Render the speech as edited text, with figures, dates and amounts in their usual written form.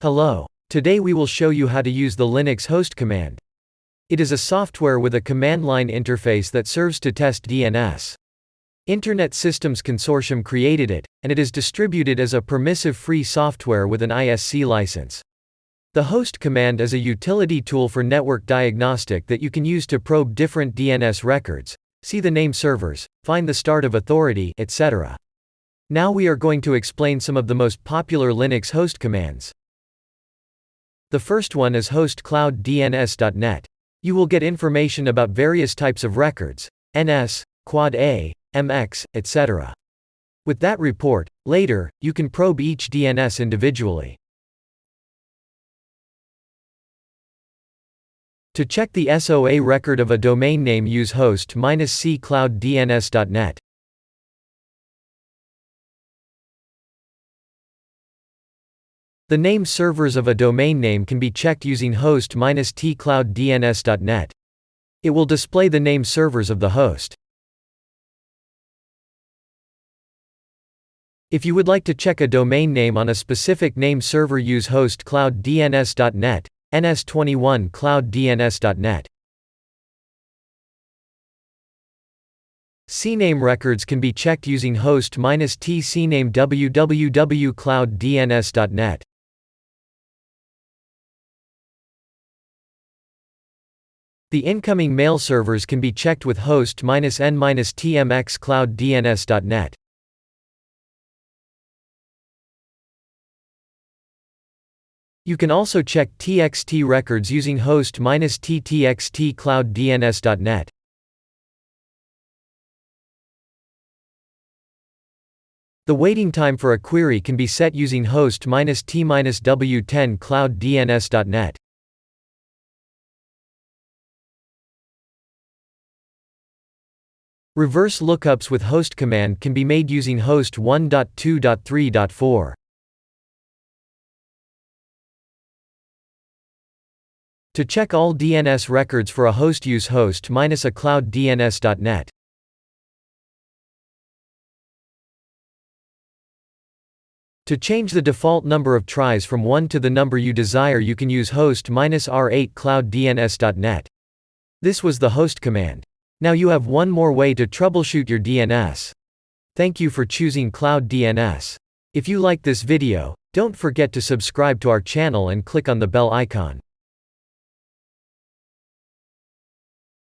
Hello. Today we will show you how to use the Linux host command. It is a software with a command line interface that serves to test DNS. Internet Systems Consortium created it, and it is distributed as a permissive free software with an ISC license. The host command is a utility tool for network diagnostic that you can use to probe different DNS records, see the name servers, find the start of authority, etc. Now we are going to explain some of the most popular Linux host commands. The first one is host ClouDNS.net. You will get information about various types of records, NS, Quad A, MX, etc. With that report, later, you can probe each DNS individually. To check the SOA record of a domain name, use host-c ClouDNS.net. The name servers of a domain name can be checked using host-t ClouDNS.net. It will display the name servers of the host. If you would like to check a domain name on a specific name server, use host ClouDNS.net, ns21 ClouDNS.net. CNAME records can be checked using host-t CNAME www.clouddns.net. The incoming mail servers can be checked with host-n TMX ClouDNS.net. You can also check TXT records using host-t TXT ClouDNS.net. The waiting time for a query can be set using host-t W10 ClouDNS.net. Reverse lookups with host command can be made using host 1.2.3.4. To check all DNS records for a host, use host-a ClouDNS.net. To change the default number of tries from 1 to the number you desire, you can use host-r8 ClouDNS.net. This was the host command. Now you have one more way to troubleshoot your DNS. Thank you for choosing ClouDNS. If you like this video, don't forget to subscribe to our channel and click on the bell icon.